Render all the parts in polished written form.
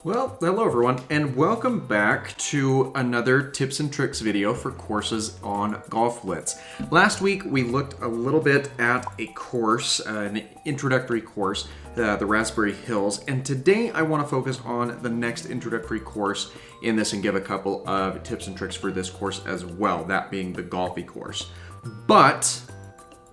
Well, hello everyone, and welcome back to another tips and tricks video for courses on Golf Blitz. Last week we looked a little bit at a course, an introductory course, the Raspberry Hills, and today I want to focus on the next introductory course in this and give a couple of tips and tricks for this course as well, that being the Golfy course. But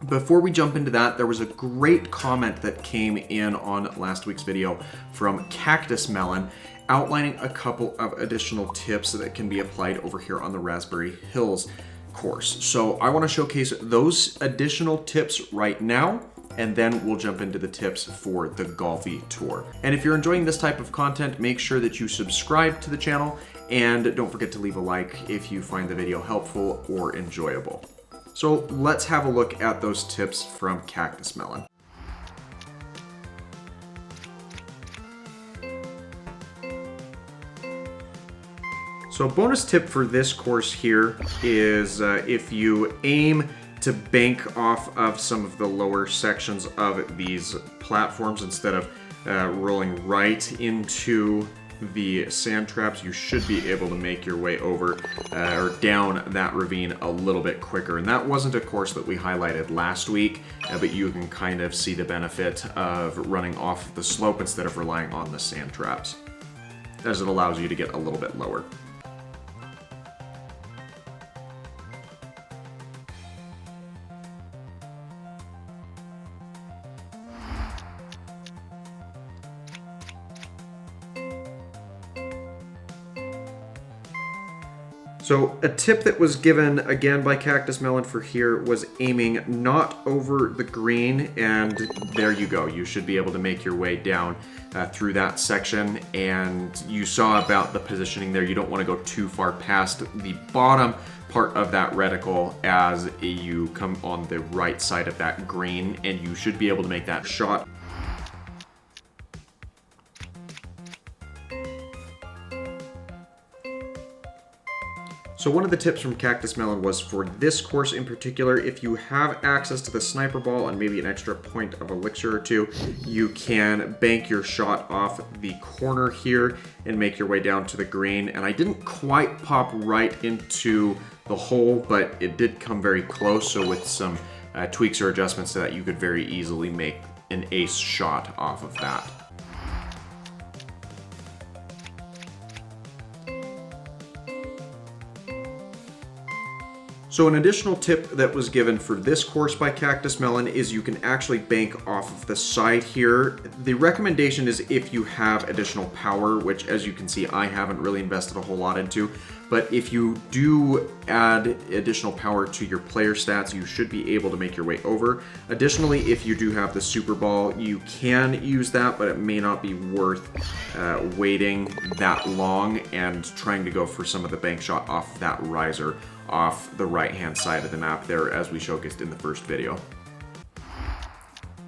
before we jump into that, there was a great comment that came in on last week's video from Cactus Melon outlining a couple of additional tips that can be applied over here on the Raspberry Hills course. So I want to showcase those additional tips right now, and then we'll jump into the tips for the Golfy Tour. And if you're enjoying this type of content, make sure that you subscribe to the channel and don't forget to leave a like if you find the video helpful or enjoyable. So let's have a look at those tips from Cactus Melon. So a bonus tip for this course here is if you aim to bank off of some of the lower sections of these platforms instead of rolling right into the sand traps, you should be able to make your way over or down that ravine a little bit quicker. And that wasn't a course that we highlighted last week, but you can kind of see the benefit of running off the slope instead of relying on the sand traps, as it allows you to get a little bit lower. So a tip that was given again by Cactus Melon for here was aiming not over the green, and there you go. You should be able to make your way down through that section, and you saw about the positioning there. You don't want to go too far past the bottom part of that reticle as you come on the right side of that green, and you should be able to make that shot. So one of the tips from Cactus Melon was for this course in particular, if you have access to the sniper ball and maybe an extra point of elixir or two, you can bank your shot off the corner here and make your way down to the green. And I didn't quite pop right into the hole, but it did come very close. So with some tweaks or adjustments to that, you could very easily make an ace shot off of that. So an additional tip that was given for this course by Cactus Melon is you can actually bank off of the side here. The recommendation is if you have additional power, which as you can see, I haven't really invested a whole lot into, but if you do add additional power to your player stats, you should be able to make your way over. Additionally, if you do have the Super Ball, you can use that, but it may not be worth waiting that long and trying to go for some of the bank shot off of that riser off the right-hand side of the map there, as we showcased in the first video.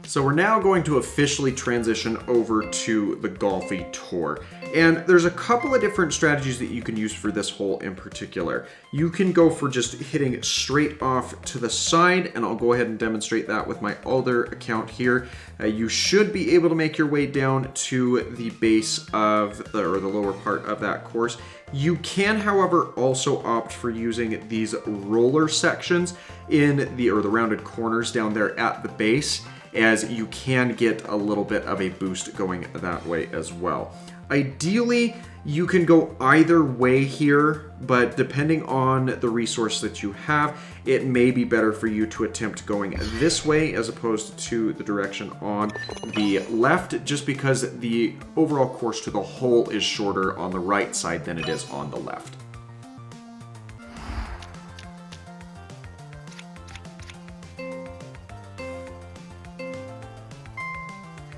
So we're now going to officially transition over to the Golfy Tour. And there's a couple of different strategies that you can use for this hole in particular. You can go for just hitting straight off to the side, and I'll go ahead and demonstrate that with my other account here. You should be able to make your way down to the base of the lower part of that course. You can, however, also opt for using these roller sections in the rounded corners down there at the base, as you can get a little bit of a boost going that way as well. Ideally, you can go either way here, but depending on the resource that you have, it may be better for you to attempt going this way as opposed to the direction on the left, just because the overall course to the hole is shorter on the right side than it is on the left.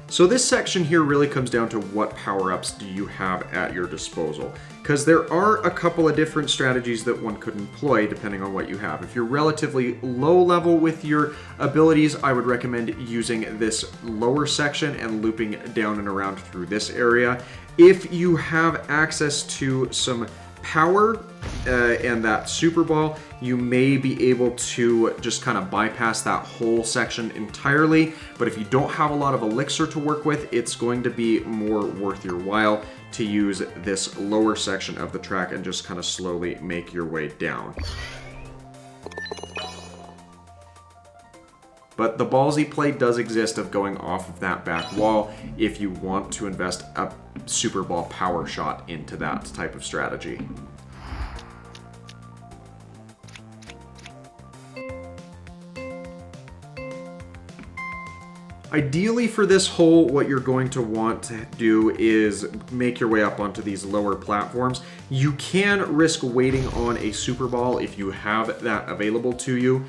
So this section here really comes down to what power-ups do you have at your disposal, because there are a couple of different strategies that one could employ depending on what you have. If you're relatively low level with your abilities, I would recommend using this lower section and looping down and around through this area. If you have access to some power and that Super Ball, you may be able to just kind of bypass that whole section entirely. But if you don't have a lot of elixir to work with, it's going to be more worth your while to use this lower section of the track and just kind of slowly make your way down. But the ballsy play does exist of going off of that back wall if you want to invest a super ball power shot into that type of strategy. Ideally for this hole, what you're going to want to do is make your way up onto these lower platforms. You can risk waiting on a super ball if you have that available to you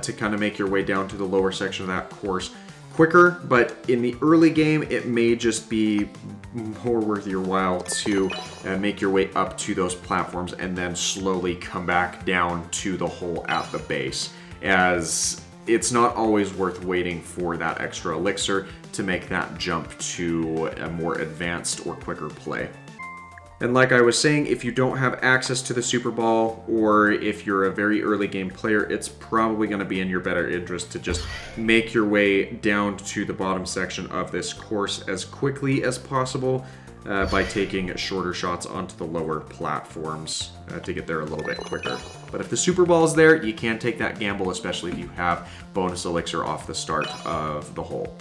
to kind of make your way down to the lower section of that course quicker, but in the early game, it may just be more worth your while to make your way up to those platforms and then slowly come back down to the hole at the base, as it's not always worth waiting for that extra elixir to make that jump to a more advanced or quicker play. And like I was saying, if you don't have access to the Super Ball, or if you're a very early game player, it's probably going to be in your better interest to just make your way down to the bottom section of this course as quickly as possible by taking shorter shots onto the lower platforms to get there a little bit quicker. But if the Super Ball is there, you can take that gamble, especially if you have bonus elixir off the start of the hole.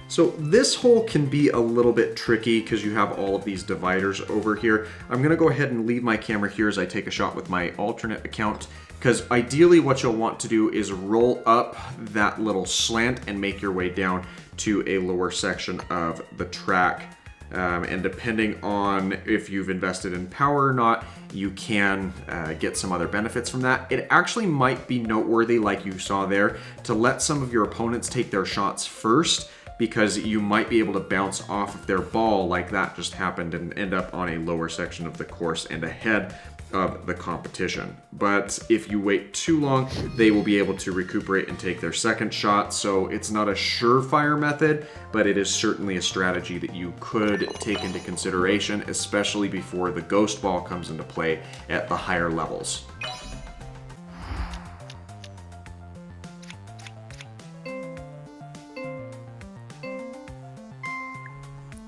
So this hole can be a little bit tricky because you have all of these dividers over here. I'm going to go ahead and leave my camera here as I take a shot with my alternate account, because ideally what you'll want to do is roll up that little slant and make your way down to a lower section of the track. And depending on if you've invested in power or not, you can get some other benefits from that. It actually might be noteworthy, like you saw there, to let some of your opponents take their shots first, because you might be able to bounce off of their ball like that just happened and end up on a lower section of the course and ahead of the competition. But if you wait too long, they will be able to recuperate and take their second shot. So it's not a surefire method, but it is certainly a strategy that you could take into consideration, especially before the ghost ball comes into play at the higher levels.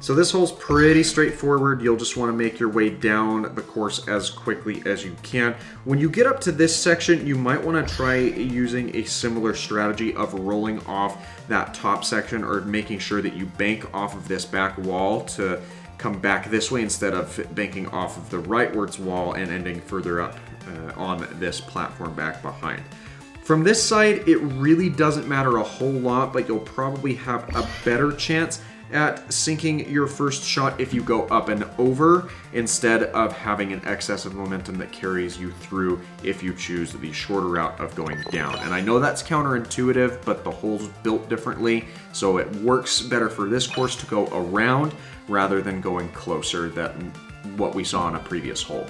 So this hole's pretty straightforward. You'll just want to make your way down the course as quickly as you can. When you get up to this section, you might want to try using a similar strategy of rolling off that top section, or making sure that you bank off of this back wall to come back this way instead of banking off of the rightwards wall and ending further up on this platform back behind. From this side, it really doesn't matter a whole lot, but you'll probably have a better chance at sinking your first shot if you go up and over, instead of having an excess of momentum that carries you through if you choose the shorter route of going down. And I know that's counterintuitive, but the hole's built differently, so it works better for this course to go around rather than going closer than what we saw on a previous hole.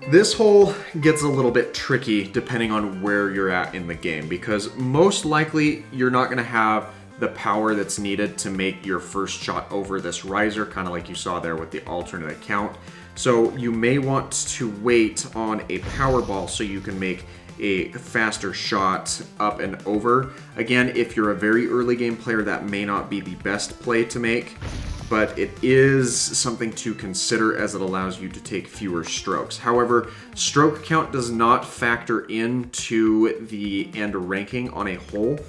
This hole gets a little bit tricky depending on where you're at in the game, because most likely you're not going to have the power that's needed to make your first shot over this riser, kind of like you saw there with the alternate account. So you may want to wait on a power ball so you can make a faster shot up and over. Again, if you're a very early game player, that may not be the best play to make, but it is something to consider as it allows you to take fewer strokes. However, stroke count does not factor into the end ranking on a hole,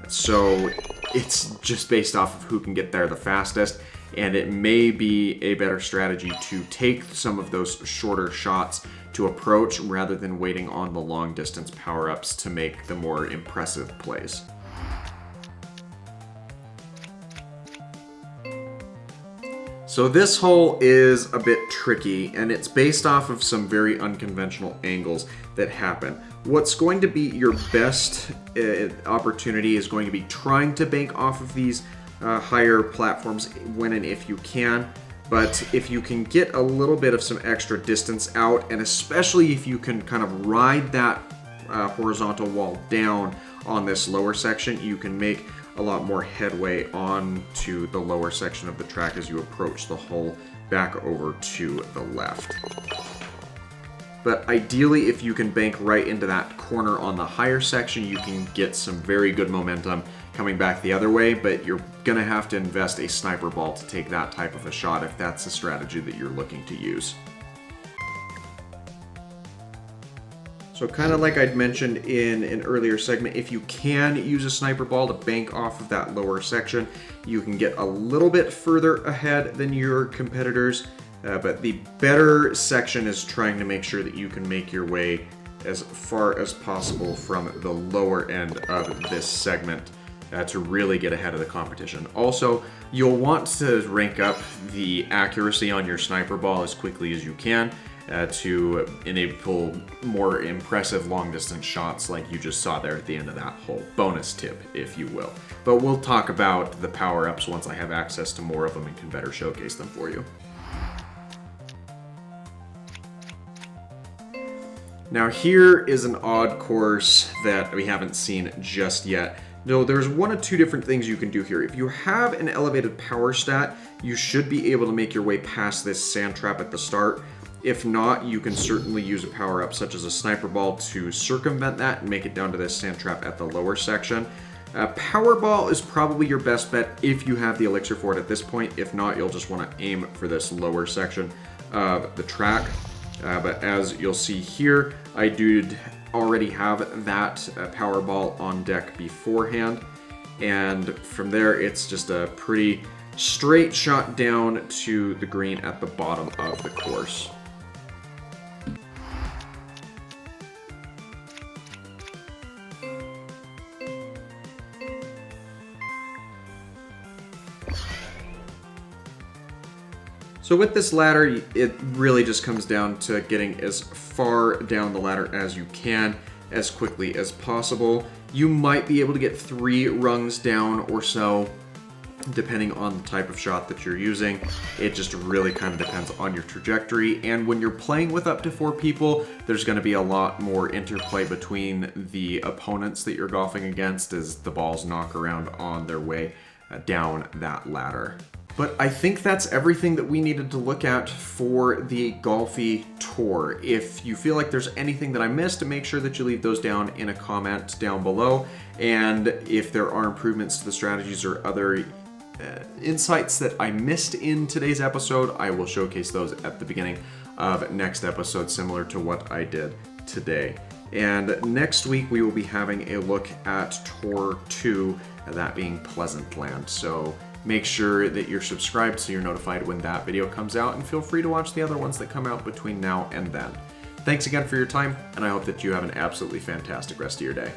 so it's just based off of who can get there the fastest, and it may be a better strategy to take some of those shorter shots to approach rather than waiting on the long distance power-ups to make the more impressive plays. So this hole is a bit tricky, and it's based off of some very unconventional angles that happen. What's going to be your best opportunity is going to be trying to bank off of these higher platforms when and if you can. But if you can get a little bit of some extra distance out, and especially if you can kind of ride that horizontal wall down on this lower section, you can make a lot more headway on to the lower section of the track as you approach the hole back over to the left. But ideally, if you can bank right into that corner on the higher section, you can get some very good momentum coming back the other way, but you're gonna have to invest a sniper ball to take that type of a shot if that's the strategy that you're looking to use. So kind of like I'd mentioned in an earlier segment, if you can use a sniper ball to bank off of that lower section, you can get a little bit further ahead than your competitors, but the better section is trying to make sure that you can make your way as far as possible from the lower end of this segment to really get ahead of the competition. Also, you'll want to rank up the accuracy on your sniper ball as quickly as you can to enable more impressive long distance shots like you just saw there at the end of that hole. Bonus tip, if you will. But we'll talk about the power-ups once I have access to more of them and can better showcase them for you. Now here is an odd course that we haven't seen just yet. No, there's one of two different things you can do here. If you have an elevated power stat, you should be able to make your way past this sand trap at the start. If not, you can certainly use a power-up such as a sniper ball to circumvent that and make it down to this sand trap at the lower section. Power ball is probably your best bet if you have the elixir for it at this point. If not, you'll just want to aim for this lower section of the track. But as you'll see here, I did already have that power ball on deck beforehand. And from there, it's just a pretty straight shot down to the green at the bottom of the course. So with this ladder, it really just comes down to getting as far down the ladder as you can, as quickly as possible. You might be able to get 3 rungs down or so, depending on the type of shot that you're using. It just really kind of depends on your trajectory. And when you're playing with up to 4 people, there's going to be a lot more interplay between the opponents that you're golfing against as the balls knock around on their way down that ladder. But I think that's everything that we needed to look at for the Golfy Tour. If you feel like there's anything that I missed, make sure that you leave those down in a comment down below. And if there are improvements to the strategies or other insights that I missed in today's episode, I will showcase those at the beginning of next episode, similar to what I did today. And next week we will be having a look at Tour 2, that being Pleasant Land. So make sure that you're subscribed so you're notified when that video comes out, and feel free to watch the other ones that come out between now and then. Thanks again for your time, and I hope that you have an absolutely fantastic rest of your day.